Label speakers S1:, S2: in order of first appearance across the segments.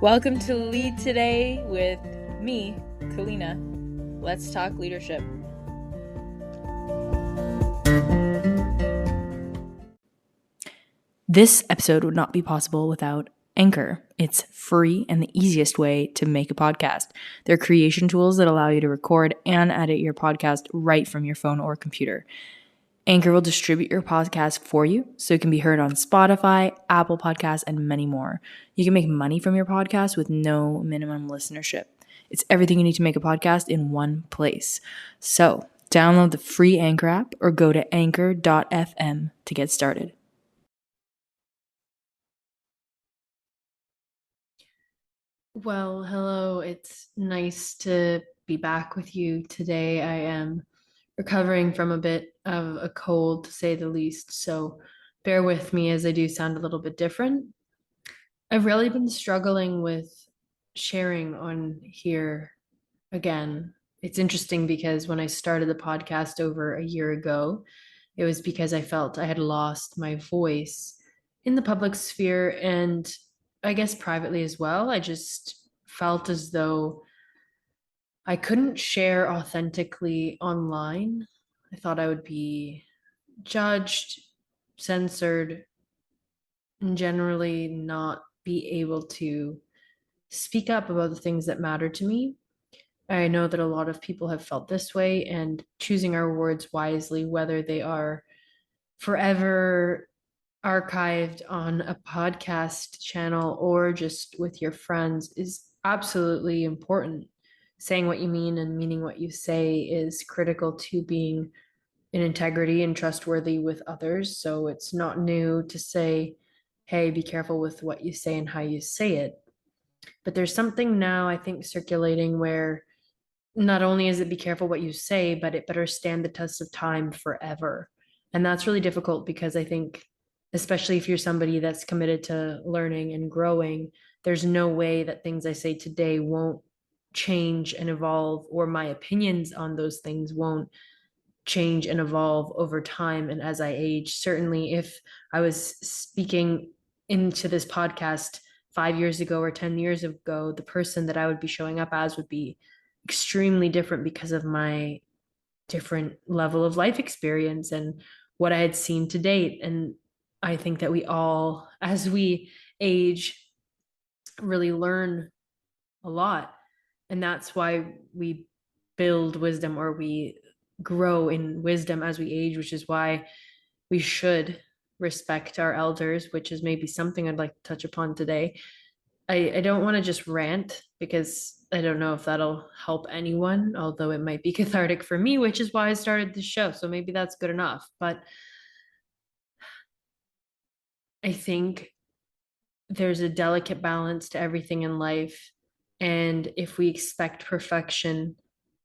S1: Welcome to Lead Today with me, Kalina. Let's talk leadership. This episode would not be possible without Anchor. It's free and the easiest way to make a podcast. They're creation tools that allow you to record and edit your podcast right from your phone or computer. Anchor will distribute your podcast for you so it can be heard on Spotify, Apple Podcasts, and many more. You can make money from your podcast with no minimum listenership. It's everything you need to make a podcast in one place. So, download the free Anchor app or go to anchor.fm to get started. Well, hello. It's nice to be back with you today. I am recovering from a bit of a cold, to say the least, so bear with me as I do sound a little bit different. I've really been struggling with sharing on here again. It's interesting because when I started the podcast over a year ago, it was because I felt I had lost my voice in the public sphere and I guess privately as well. I just felt as though I couldn't share authentically online. I thought I would be judged, censored, and generally not be able to speak up about the things that matter to me. I know that a lot of people have felt this way, and choosing our words wisely, whether they are forever archived on a podcast channel or just with your friends, is absolutely important. Saying what you mean and meaning what you say is critical to being in integrity and trustworthy with others. So it's not new to say, hey, be careful with what you say and how you say it. But there's something now, I think, circulating where not only is it be careful what you say, but it better stand the test of time forever. And that's really difficult because I think, especially if you're somebody that's committed to learning and growing, there's no way that things I say today won't change and evolve, or my opinions on those things won't change and evolve over time and as I age. Certainly, if I was speaking into this podcast 5 years ago or 10 years ago, the person that I would be showing up as would be extremely different because of my different level of life experience and what I had seen to date. And I think that we all, as we age, really learn a lot. And that's why we build wisdom, or we grow in wisdom as we age, which is why we should respect our elders, which is maybe something I'd like to touch upon today. I don't want to just rant because I don't know if that'll help anyone, although it might be cathartic for me, which is why I started the show. So maybe that's good enough. But I think there's a delicate balance to everything in life. And if we expect perfection,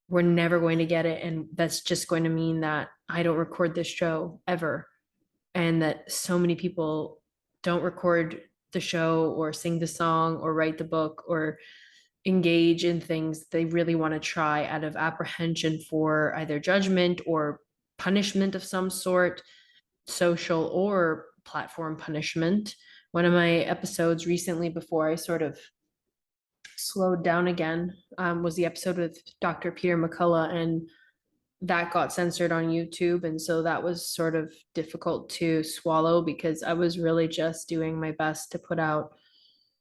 S1: we're never going to get it. And that's just going to mean that I don't record this show ever. And that so many people don't record the show or sing the song or write the book or engage in things they really want to try out of apprehension for either judgment or punishment of some sort, social or platform punishment. One of my episodes recently, before I sort of slowed down again, was the episode with Dr. Peter McCullough, and that got censored on YouTube. And so that was sort of difficult to swallow because I was really just doing my best to put out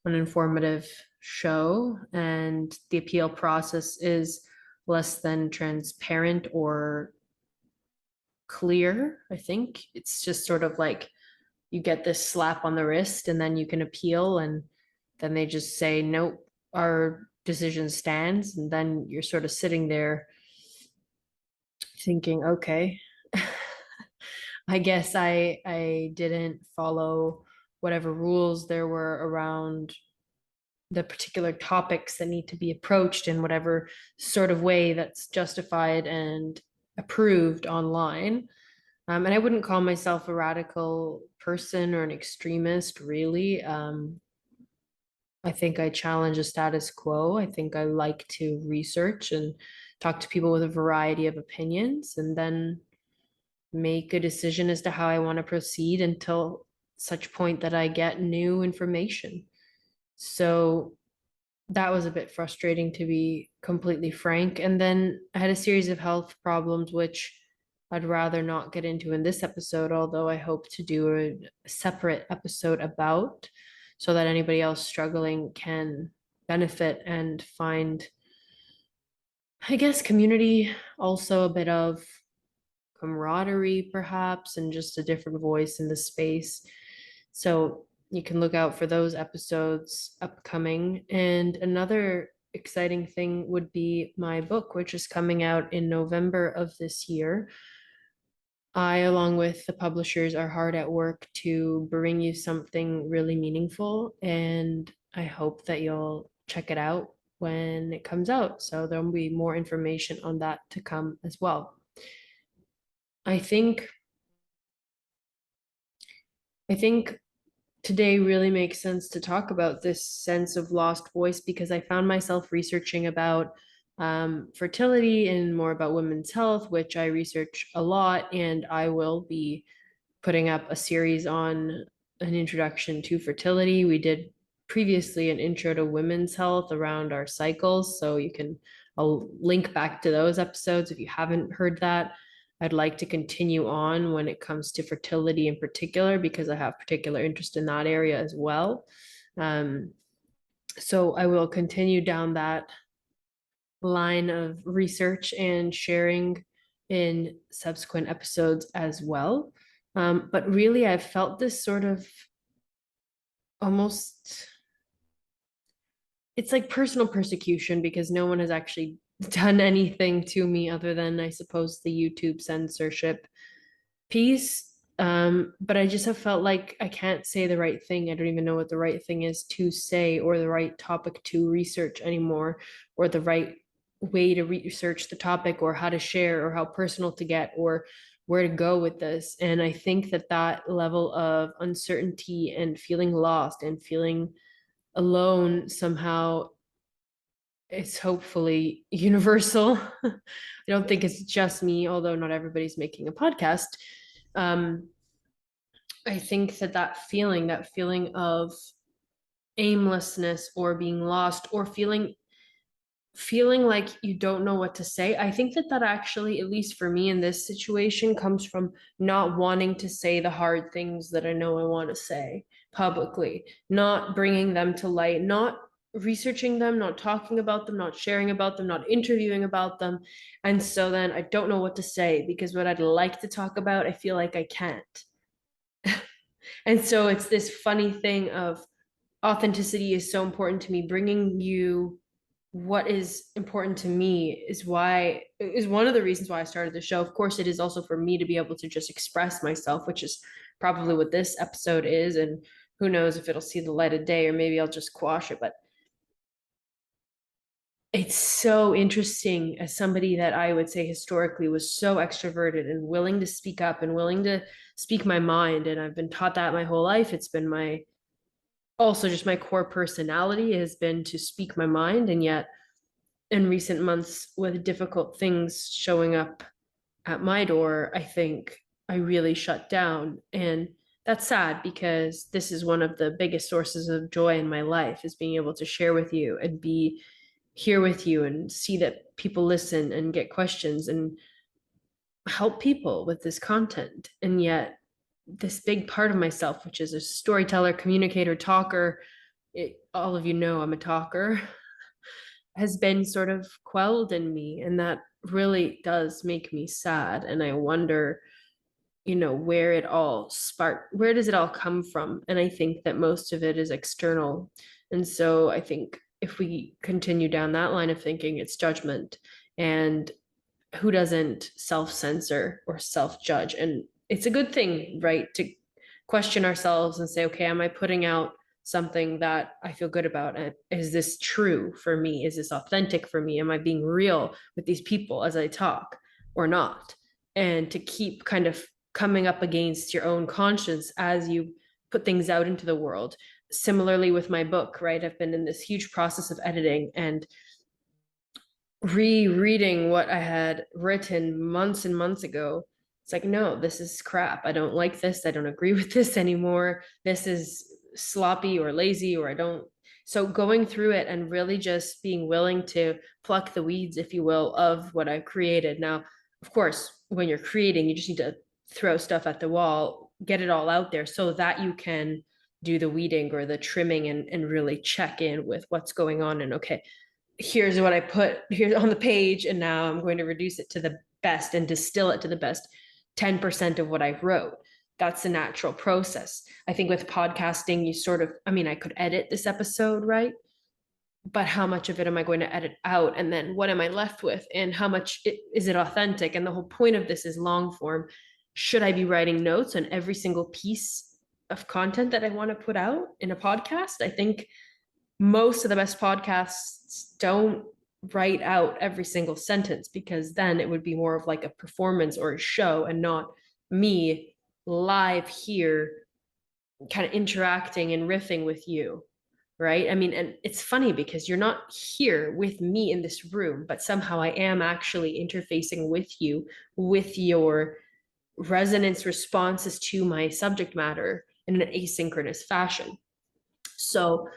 S1: an informative show. And the appeal process is less than transparent or clear. I think it's just sort of like you get this slap on the wrist and then you can appeal, and then they just say, nope, our decision stands. And then you're sort of sitting there thinking, okay, I guess I didn't follow whatever rules there were around the particular topics that need to be approached in whatever sort of way that's justified and approved online. And I wouldn't call myself a radical person or an extremist, really. I think I challenge the status quo. I think I like to research and talk to people with a variety of opinions and then make a decision as to how I want to proceed until such point that I get new information. So that was a bit frustrating, to be completely frank. And then I had a series of health problems, which I'd rather not get into in this episode, although I hope to do a separate episode about, so that anybody else struggling can benefit and find, I guess, community, also a bit of camaraderie, perhaps, and just a different voice in the space. So you can look out for those episodes upcoming. And another exciting thing would be my book, which is coming out in November of this year. I, along with the publishers, are hard at work to bring you something really meaningful, and I hope that you'll check it out when it comes out. So there'll be more information on that to come as well. I think I think today really makes sense to talk about this sense of lost voice, because I found myself researching about fertility and more about women's health, which I research a lot, and I will be putting up a series on an introduction to fertility. We did previously an intro to women's health around our cycles, so I'll link back to those episodes if you haven't heard that. I'd like to continue on when it comes to fertility in particular, because I have particular interest in that area as well. So I will continue down that line of research and sharing in subsequent episodes as well. But really, I've felt this sort of almost, it's like personal persecution, because no one has actually done anything to me other than, I suppose, the YouTube censorship piece. But I just have felt like I can't say the right thing. I don't even know what the right thing is to say, or the right topic to research anymore, or the right way to research the topic, or how to share, or how personal to get, or where to go with this. And I think that that level of uncertainty and feeling lost and feeling alone somehow is hopefully universal. I don't think it's just me, although not everybody's making a podcast. I think that that feeling of aimlessness, or being lost, or feeling like you don't know what to say. I think that that actually, at least for me in this situation, comes from not wanting to say the hard things that I know I want to say publicly, not bringing them to light, not researching them, not talking about them, not sharing about them, not interviewing about them. And so then I don't know what to say, because what I'd like to talk about, I feel like I can't. And so it's this funny thing of authenticity is so important to me. Bringing you what is important to me is one of the reasons why I started the show. Of course, it is also for me to be able to just express myself, which is probably what this episode is. And who knows if it'll see the light of day, or maybe I'll just quash it. But it's so interesting, as somebody that I would say historically was so extroverted and willing to speak up and willing to speak my mind. And I've been taught that my whole life. It's been also just my core personality has been to speak my mind. And yet in recent months, with difficult things showing up at my door, I think I really shut down. And that's sad, because this is one of the biggest sources of joy in my life, is being able to share with you and be here with you and see that people listen and get questions and help people with this content. And yet this big part of myself, which is a storyteller, communicator, talker, all of you know I'm a talker, has been sort of quelled in me. And that really does make me sad. And I wonder, where it all sparked, where does it all come from? And I think that most of it is external. And so I think if we continue down that line of thinking, it's judgment. And who doesn't self-censor or self-judge? And it's a good thing, right, to question ourselves and say, okay, am I putting out something that I feel good about? And is this true for me? Is this authentic for me? Am I being real with these people as I talk, or not? And to keep kind of coming up against your own conscience as you put things out into the world. Similarly with my book, right? I've been in this huge process of editing and rereading what I had written months and months ago. It's like, no, this is crap. I don't like this. I don't agree with this anymore. This is sloppy or lazy, or I don't, So going through it and really just being willing to pluck the weeds, if you will, of what I've created. Now, of course, when you're creating, you just need to throw stuff at the wall, get it all out there so that you can do the weeding or the trimming and really check in with what's going on. And okay, here's what I put here on the page, and now I'm going to reduce it to the best and distill it to the best 10% of what I wrote. That's a natural process. I think with podcasting, you sort of, I mean, I could edit this episode, right? But how much of it am I going to edit out? And then what am I left with? And how much is it authentic? And the whole point of this is long form. Should I be writing notes on every single piece of content that I want to put out in a podcast? I think most of the best podcasts don't write out every single sentence, because then it would be more of like a performance or a show and not me live here kind of interacting and riffing with you, right? I mean, and it's funny because you're not here with me in this room, but somehow I am actually interfacing with you, with your resonance responses to my subject matter in an asynchronous fashion. So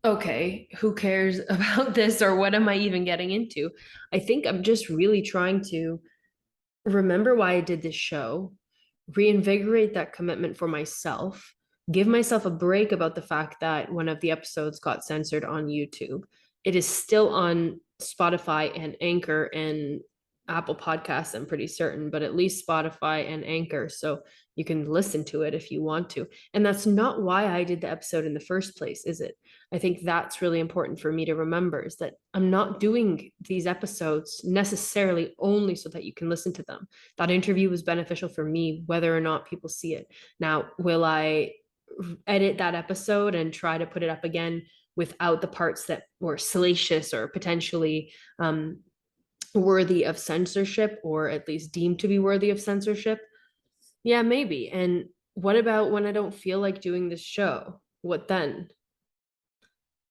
S1: okay, who cares about this, or what am I even getting into? I think I'm just really trying to remember why I did this show, reinvigorate that commitment for myself, give myself a break about the fact that one of the episodes got censored on YouTube. It is still on Spotify and Anchor and Apple Podcasts, I'm pretty certain, but at least Spotify and Anchor. So you can listen to it if you want to. And that's not why I did the episode in the first place, is it? I think that's really important for me to remember, is that I'm not doing these episodes necessarily only so that you can listen to them. That interview was beneficial for me, whether or not people see it. Now, will I edit that episode and try to put it up again without the parts that were salacious or potentially worthy of censorship, or at least deemed to be worthy of censorship? Yeah, maybe. And what about when I don't feel like doing this show? What then?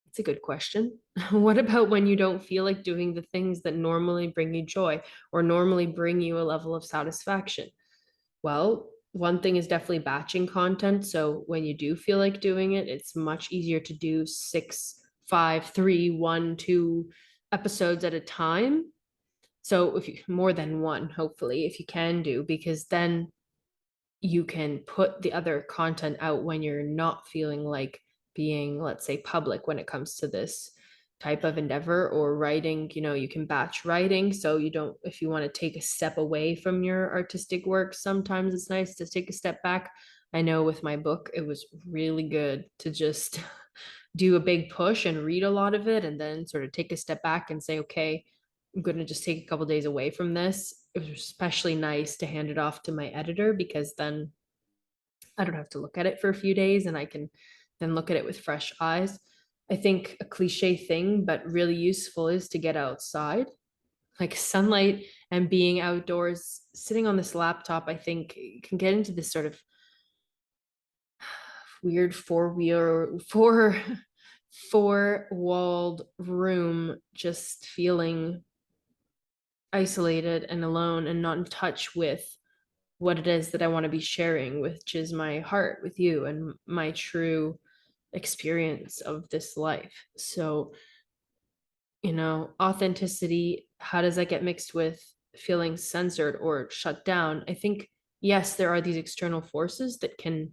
S1: It's a good question. What about when you don't feel like doing the things that normally bring you joy or normally bring you a level of satisfaction? Well, one thing is definitely batching content. So when you do feel like doing it, it's much easier to do 6, 5, 3, 1, 2 episodes at a time. So if you more than one, hopefully, if you can do, because then you can put the other content out when you're not feeling like being, let's say, public when it comes to this type of endeavor. Or writing, you can batch writing, so you don't, if you want to take a step away from your artistic work, sometimes it's nice to take a step back. I know with my book, it was really good to just do a big push and read a lot of it, and then sort of take a step back and say, okay, I'm going to just take a couple days away from this. It was especially nice to hand it off to my editor, because then I don't have to look at it for a few days and I can then look at it with fresh eyes. I think a cliche thing, but really useful, is to get outside. Like sunlight and being outdoors, sitting on this laptop, I think can get into this sort of weird four-walled room, just feeling isolated and alone and not in touch with what it is that I want to be sharing, which is my heart with you and my true experience of this life. So, authenticity, how does that get mixed with feeling censored or shut down? I think, yes, there are these external forces that can,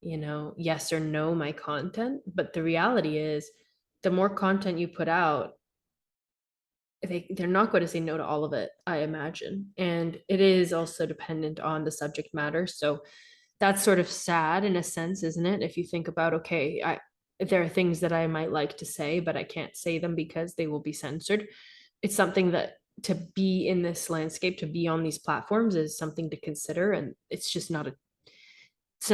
S1: yes or no my content, but the reality is the more content you put out, they're not going to say no to all of it, I imagine. And it is also dependent on the subject matter. So that's sort of sad in a sense, isn't it? If you think about, okay, there are things that I might like to say, but I can't say them because they will be censored. It's something that, to be in this landscape, to be on these platforms, is something to consider. And it's not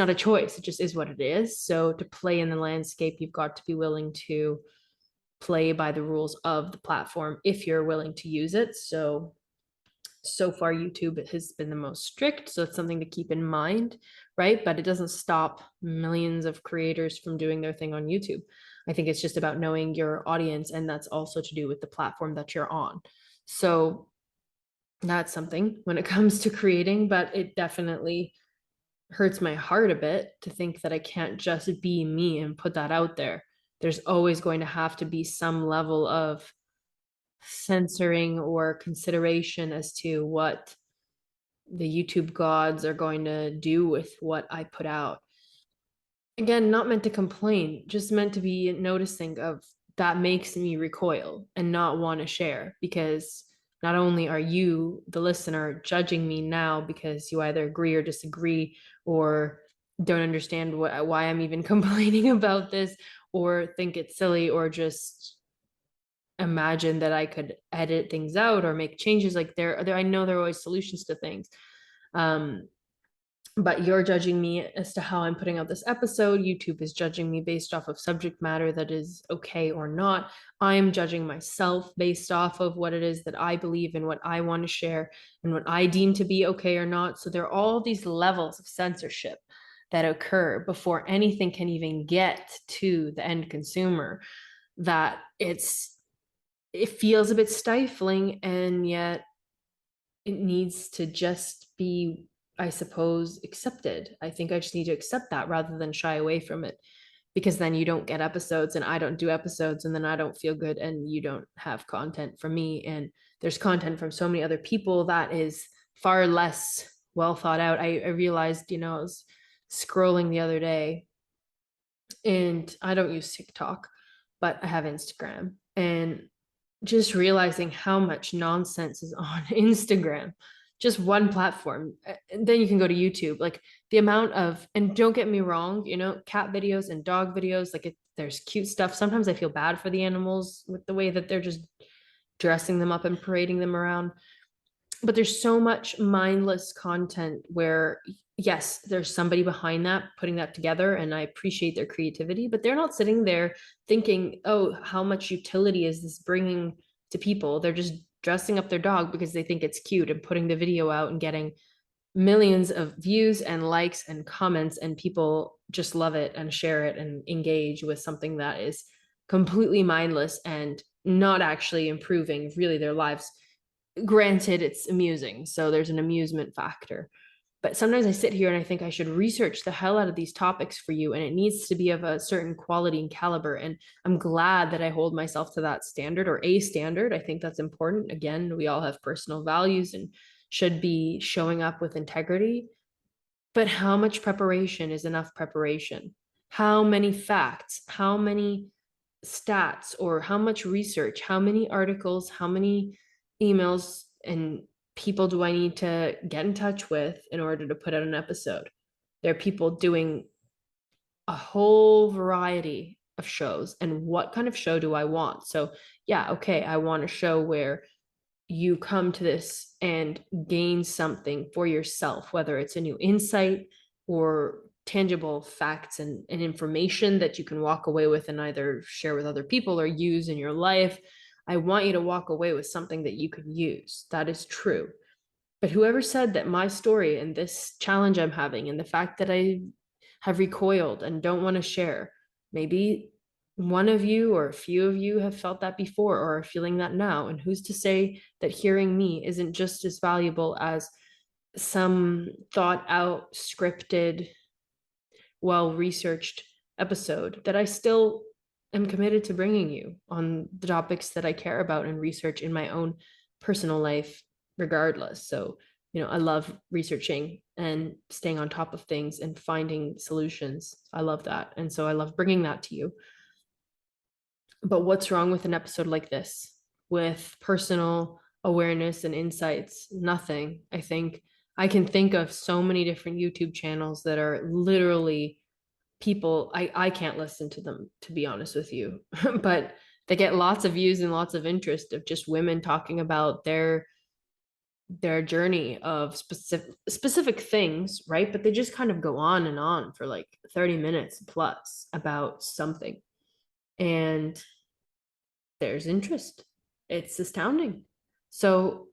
S1: a choice. It just is what it is. So to play in the landscape, you've got to be willing to play by the rules of the platform if you're willing to use it. So far YouTube has been the most strict, so it's something to keep in mind, right? But it doesn't stop millions of creators from doing their thing on YouTube. I think it's just about knowing your audience, and that's also to do with the platform that you're on. So that's something when it comes to creating, but it definitely hurts my heart a bit to think that I can't just be me and put that out there. there's always going to have to be some level of censoring or consideration as to what the YouTube gods are going to do with what I put out. Again, not meant to complain, just meant to be noticing of that makes me recoil and not want to share, because not only are you, the listener, judging me now because you either agree or disagree or don't understand why I'm even complaining about this, or think it's silly, or just imagine that I could edit things out or make changes. Like I know there are always solutions to things. But you're judging me as to how I'm putting out this episode. YouTube is judging me based off of subject matter that is okay or not. I'm judging myself based off of what it is that I believe and what I want to share and what I deem to be okay or not. So there are all these levels of censorship that occur before anything can even get to the end consumer, that it feels a bit stifling, and yet it needs to just be, I suppose, accepted. I think I just need to accept that rather than shy away from it, because then you don't get episodes and I don't do episodes, and then I don't feel good and you don't have content from me. And there's content from so many other people that is far less well thought out. I realized, I was scrolling the other day, and I don't use TikTok, but I have Instagram, and just realizing how much nonsense is on Instagram, just one platform. And then you can go to YouTube, like the amount of, and don't get me wrong, cat videos and dog videos, like there's cute stuff. Sometimes I feel bad for the animals with the way that they're just dressing them up and parading them around. But there's so much mindless content where, yes, there's somebody behind that putting that together, and I appreciate their creativity, but they're not sitting there thinking, oh, how much utility is this bringing to people? They're just dressing up their dog because they think it's cute and putting the video out and getting millions of views and likes and comments, and people just love it and share it and engage with something that is completely mindless and not actually improving really their lives. Granted, it's amusing, so there's an amusement factor. But sometimes I sit here and I think I should research the hell out of these topics for you, and it needs to be of a certain quality and caliber. And I'm glad that I hold myself to that standard, or a standard. I think that's important. Again, we all have personal values and should be showing up with integrity. But how much preparation is enough preparation? How many facts? How many stats? Or how much research? How many articles? How many emails and people do I need to get in touch with in order to put out an episode? There are people doing a whole variety of shows, and what kind of show do I want? So yeah, okay, I want a show where you come to this and gain something for yourself, whether it's a new insight or tangible facts and information that you can walk away with and either share with other people or use in your life. I want you to walk away with something that you could use. That is true. But whoever said that my story and this challenge I'm having and the fact that I have recoiled and don't want to share, maybe one of you or a few of you have felt that before or are feeling that now. And who's to say that hearing me isn't just as valuable as some thought out, scripted, well researched episode that I still am committed to bringing you on the topics that I care about and research in my own personal life, regardless. So, I love researching and staying on top of things and finding solutions. I love that. And so I love bringing that to you. But what's wrong with an episode like this with personal awareness and insights? Nothing. I think I can think of so many different YouTube channels that are literally people, I can't listen to them, to be honest with you, but they get lots of views and lots of interest of just women talking about their journey of specific things, right? But they just kind of go on and on for like 30 minutes plus about something, and there's interest. It's astounding. So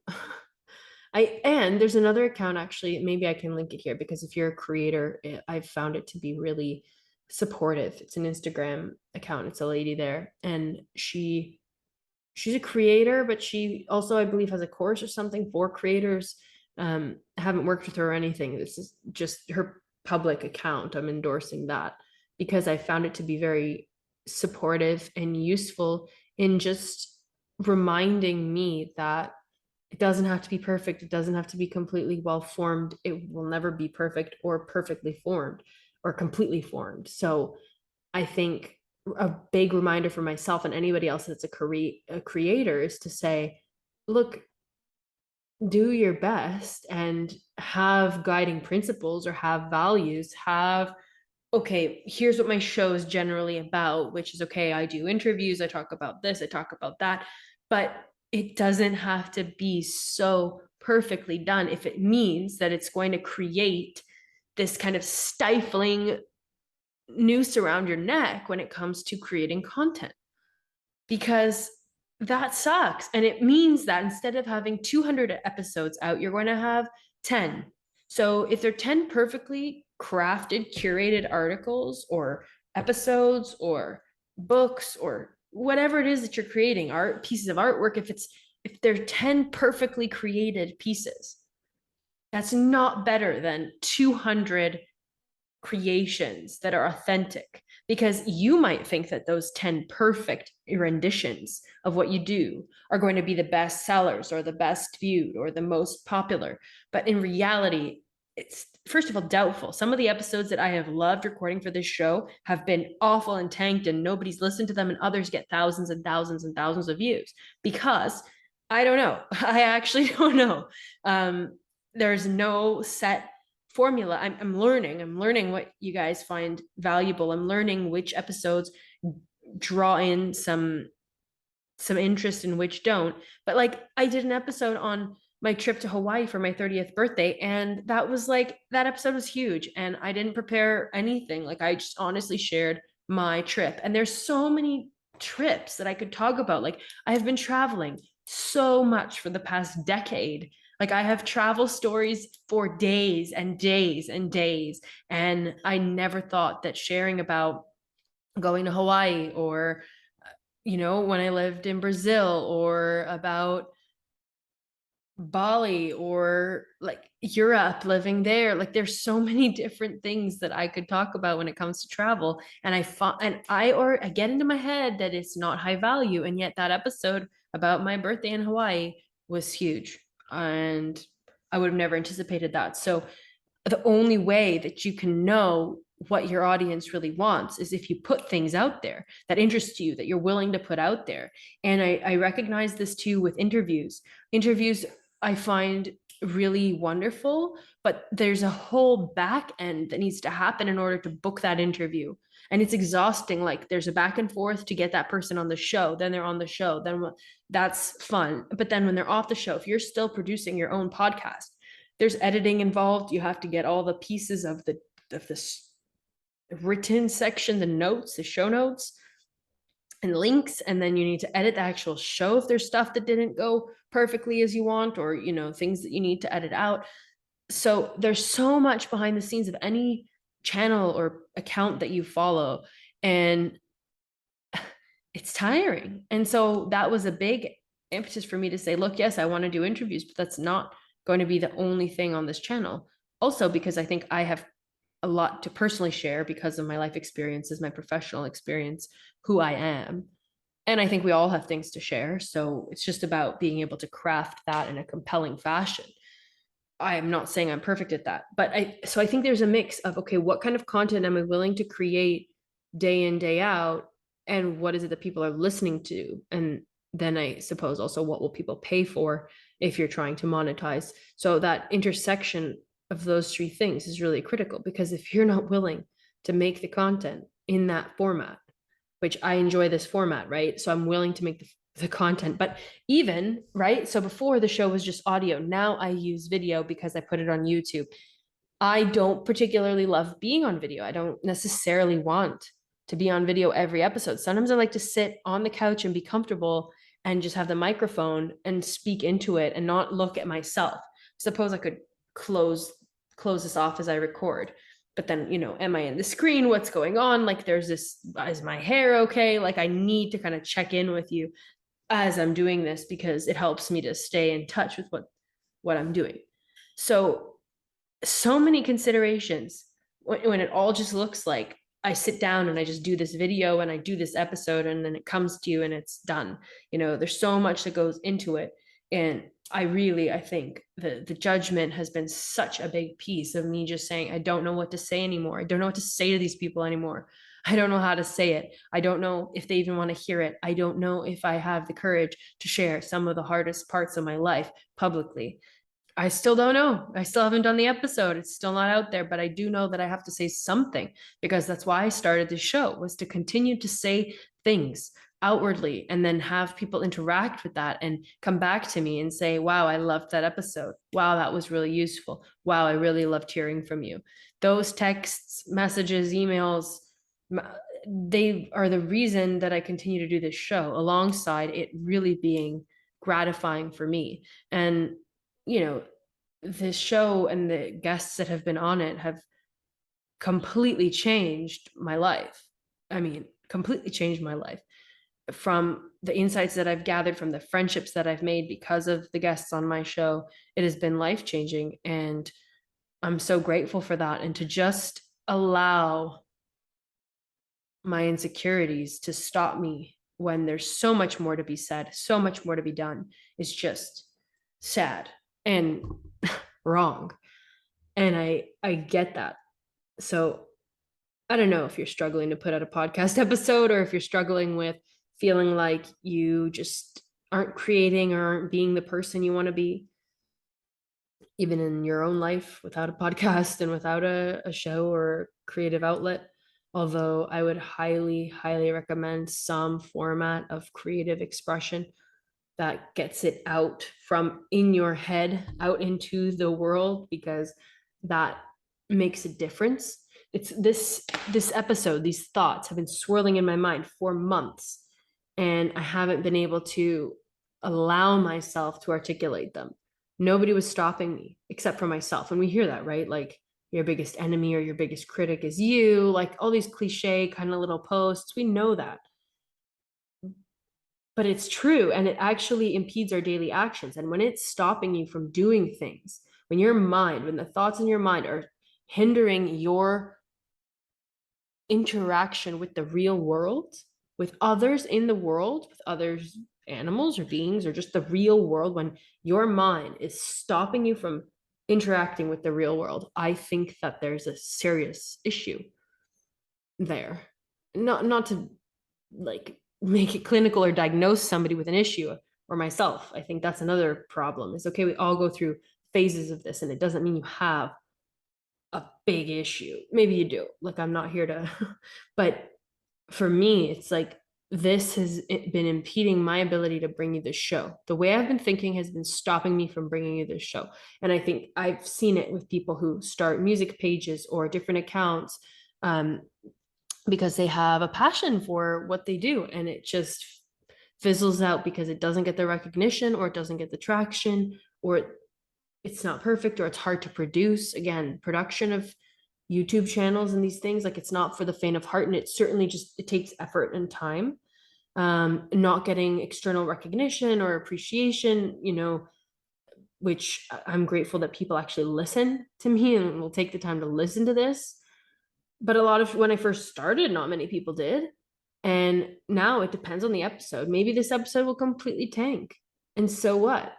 S1: and there's another account, actually, maybe I can link it here, because if you're a creator, I've found it to be really supportive. It's an Instagram account. It's a lady there, and she's a creator, but she also, I believe, has a course or something for creators. I haven't worked with her or anything. This is just her public account. I'm endorsing that because I found it to be very supportive and useful in just reminding me that it doesn't have to be perfect. It doesn't have to be completely well formed. It will never be perfect or perfectly formed or completely formed. So I think a big reminder for myself and anybody else that's a creator is to say, look, do your best and have guiding principles or have values, have, okay, here's what my show is generally about, which is, okay, I do interviews, I talk about this, I talk about that, but it doesn't have to be so perfectly done if it means that it's going to create this kind of stifling noose around your neck when it comes to creating content, because that sucks. And it means that instead of having 200 episodes out, you're going to have 10. So if they're 10 perfectly crafted, curated articles or episodes or books or whatever it is that you're creating, art pieces of artwork, if they're 10 perfectly created pieces, that's not better than 200 creations that are authentic, because you might think that those 10 perfect renditions of what you do are going to be the best sellers or the best viewed or the most popular. But in reality, it's first of all doubtful. Some of the episodes that I have loved recording for this show have been awful and tanked and nobody's listened to them, and others get thousands and thousands and thousands of views because I don't know. I actually don't know. There's no set formula. I'm learning what you guys find valuable. I'm learning which episodes draw in some interest and which don't. But like, I did an episode on my trip to Hawaii for my 30th birthday, and that was like, that episode was huge, and I didn't prepare anything. Like, I just honestly shared my trip, and there's so many trips that I could talk about. Like, I have been traveling so much for the past decade. Like, I have travel stories for days and days and days, and I never thought that sharing about going to Hawaii or when I lived in Brazil, or about Bali, or like Europe, living there. Like, there's so many different things that I could talk about when it comes to travel. And I get into my head that it's not high value. And yet that episode about my birthday in Hawaii was huge. And I would have never anticipated that. So the only way that you can know what your audience really wants is if you put things out there that interest you, that you're willing to put out there. And I recognize this too with interviews. Interviews I find really wonderful, but there's a whole back end that needs to happen in order to book that interview. And it's exhausting. Like, there's a back and forth to get that person on the show, then they're on the show, then that's fun. But then when they're off the show, if you're still producing your own podcast, there's editing involved. You have to get all the pieces of this written section, the notes, the show notes and links, and then you need to edit the actual show if there's stuff that didn't go perfectly as you want, or things that you need to edit out. So there's so much behind the scenes of any channel or account that you follow, and it's tiring. And so that was a big impetus for me to say, look, yes, I want to do interviews, but that's not going to be the only thing on this channel. Also, because I think I have a lot to personally share because of my life experiences, my professional experience, who I am. And I think we all have things to share. So it's just about being able to craft that in a compelling fashion. I am not saying I'm perfect at that, but I think there's a mix of, okay, what kind of content am I willing to create day in, day out? And what is it that people are listening to? And then I suppose also, what will people pay for if you're trying to monetize? So that intersection of those three things is really critical, because if you're not willing to make the content in that format, which I enjoy this format, right? So I'm willing to make the content, but even, right? So before, the show was just audio. Now I use video because I put it on YouTube. I don't particularly love being on video. I don't necessarily want to be on video every episode. Sometimes I like to sit on the couch and be comfortable and just have the microphone and speak into it and not look at myself. Suppose I could close this off as I record, but then, am I in the screen? What's going on? Like, there's this, is my hair okay? Like, I need to kind of check in with you as I'm doing this, because it helps me to stay in touch with what I'm doing. So many considerations when it all just looks like I sit down and I just do this video and I do this episode and then it comes to you and it's done. There's so much that goes into it. And I think the judgment has been such a big piece of me just saying, I don't know what to say anymore. I don't know what to say to these people anymore. I don't know how to say it. I don't know if they even want to hear it. I don't know if I have the courage to share some of the hardest parts of my life publicly. I still don't know. I still haven't done the episode. It's still not out there, but I do know that I have to say something because that's why I started this show, was to continue to say things outwardly and then have people interact with that and come back to me and say, wow, I loved that episode. Wow, that was really useful. Wow, I really loved hearing from you. Those texts, messages, emails, they are the reason that I continue to do this show, alongside it really being gratifying for me. And this show and the guests that have been on it have completely changed my life. I mean, completely changed my life, from the insights that I've gathered, from the friendships that I've made because of the guests on my show. It has been life-changing, and I'm so grateful for that. And to just allow my insecurities to stop me when there's so much more to be said, so much more to be done, is just sad and wrong. And I get that. So I don't know if you're struggling to put out a podcast episode, or if you're struggling with feeling like you just aren't creating or aren't being the person you want to be, even in your own life, without a podcast and without a show or creative outlet. Although I would highly, highly recommend some format of creative expression that gets it out from in your head out into the world, because that makes a difference. It's this episode, these thoughts have been swirling in my mind for months, and I haven't been able to allow myself to articulate them. Nobody was stopping me except for myself. And we hear that, right? Like, your biggest enemy or your biggest critic is you, like all these cliche kind of little posts. We know that. But it's true, and it actually impedes our daily actions. And when it's stopping you from doing things, when the thoughts in your mind are hindering your interaction with the real world, with others in the world, with others, animals or beings, or just the real world, when your mind is stopping you from interacting with the real world, I think that there's a serious issue there. Not to like make it clinical or diagnose somebody with an issue, or myself. I think that's another problem. It's okay, we all go through phases of this, and it doesn't mean you have a big issue. Maybe you do. Like, I'm not here to, but for me, it's like, this has been impeding my ability to bring you this show. The way I've been thinking has been stopping me from bringing you this show. And I think I've seen it with people who start music pages or different accounts, because they have a passion for what they do, and it just fizzles out because it doesn't get the recognition, or it doesn't get the traction, or it's not perfect, or it's hard to produce. Again, production of YouTube channels and these things, like, it's not for the faint of heart, and it certainly it takes effort and time. Not getting external recognition or appreciation, which I'm grateful that people actually listen to me and will take the time to listen to this. But when I first started, not many people did. And now it depends on the episode. Maybe this episode will completely tank. And so what?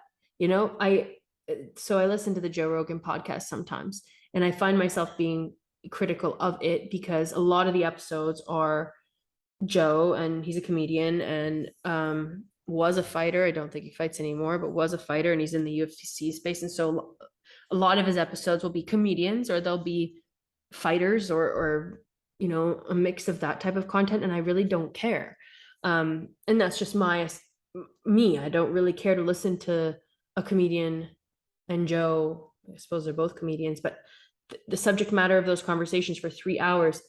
S1: So I listen to the Joe Rogan podcast sometimes, and I find myself being critical of it because a lot of the episodes are Joe, and he's a comedian and was a fighter. I don't think he fights anymore, but was a fighter, and he's in the UFC space. And so a lot of his episodes will be comedians, or they'll be fighters, or a mix of that type of content, and I really don't care. And that's just me. I don't really care to listen to a comedian and Joe. I suppose they're both comedians, but the subject matter of those conversations for 3 hours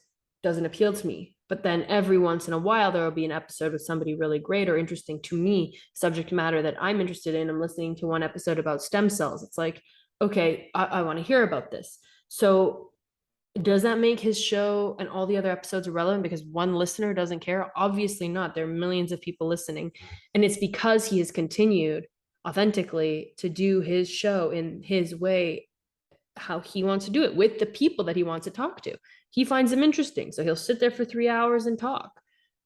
S1: doesn't appeal to me. But then every once in a while, there will be an episode with somebody really great or interesting to me, subject matter that I'm interested in. I'm listening to one episode about stem cells. It's like, okay, I want to hear about this. So does that make his show and all the other episodes irrelevant because one listener doesn't care? Obviously not. There are millions of people listening. And it's because he has continued authentically to do his show in his way, how he wants to do it, with the people that he wants to talk to. he finds them interesting. So he'll sit there for 3 hours and talk,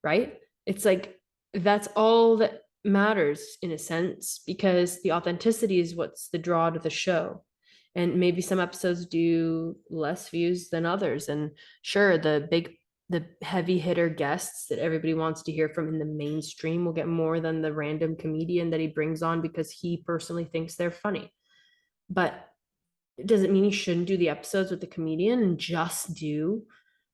S1: right? It's like that's all that matters in a sense, because the authenticity is what's the draw to the show. And maybe some episodes do less views than others. And sure, the heavy hitter guests that everybody wants to hear from in the mainstream will get more than the random comedian that he brings on because he personally thinks they're funny. But it doesn't mean you shouldn't do the episodes with the comedian and just do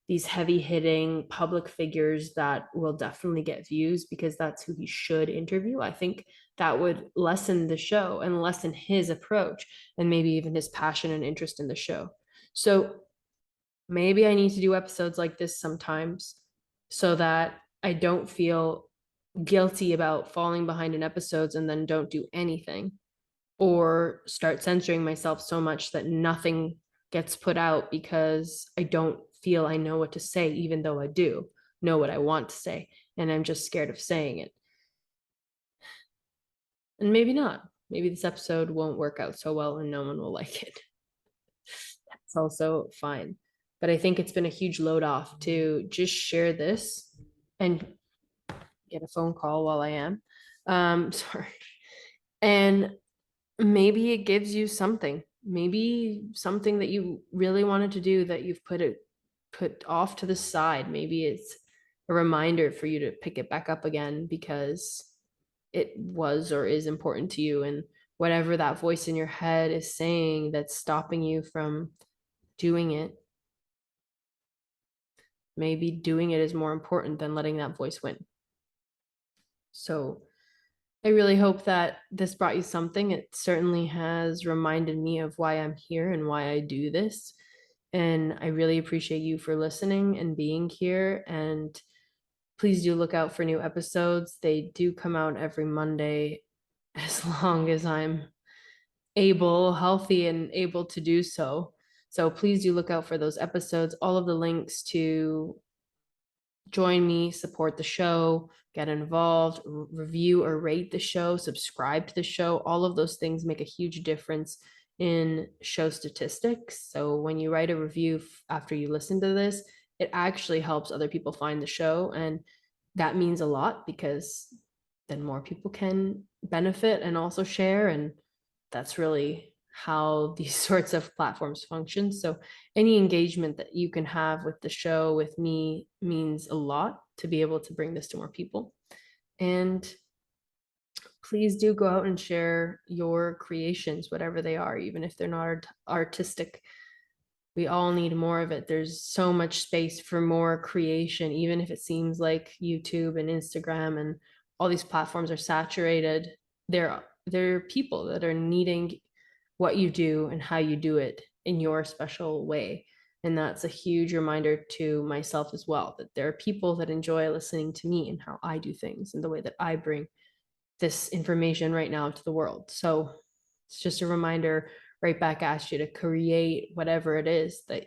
S1: these heavy hitting public figures that will definitely get views because that's who he should interview. I think that would lessen the show and lessen his approach and maybe even his passion and interest in the show. So maybe I need to do episodes like this sometimes so that I don't feel guilty about falling behind in episodes and then don't do anything, or start censoring myself so much that nothing gets put out because I don't feel I know what to say, even though I do know what I want to say. And I'm just scared of saying it. And maybe not. Maybe this episode won't work out so well and no one will like it. That's also fine. But I think it's been a huge load off to just share this and get a phone call while I am. Sorry. And maybe it gives you something, maybe something that you really wanted to do that you've put off to the side. Maybe it's a reminder for you to pick it back up again because it was or is important to you. And whatever that voice in your head is saying that's stopping you from doing it, maybe doing it is more important than letting that voice win. So I really hope that this brought you something. It certainly has reminded me of why I'm here and why I do this. And I really appreciate you for listening and being here. And please do look out for new episodes. They do come out every Monday as long as I'm healthy, and able to do so. So please do look out for those episodes. All of the links to join me, support the show, get involved, review or rate the show, subscribe to the show. All of those things make a huge difference in show statistics. So when you write a review after you listen to this, it actually helps other people find the show. And that means a lot because then more people can benefit and also share. And that's really how these sorts of platforms function. So any engagement that you can have with the show, with me, means a lot to be able to bring this to more people. And please do go out and share your creations, whatever they are, even if they're not artistic. We all need more of it. There's so much space for more creation, even if it seems like YouTube and Instagram and all these platforms are saturated. There are people that are needing what you do and how you do it in your special way. And that's a huge reminder to myself as well, that there are people that enjoy listening to me and how I do things and the way that I bring this information right now to the world. So it's just a reminder right back at you to create whatever it is that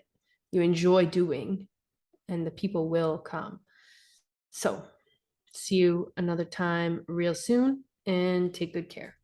S1: you enjoy doing, and the people will come. So see you another time real soon, and take good care.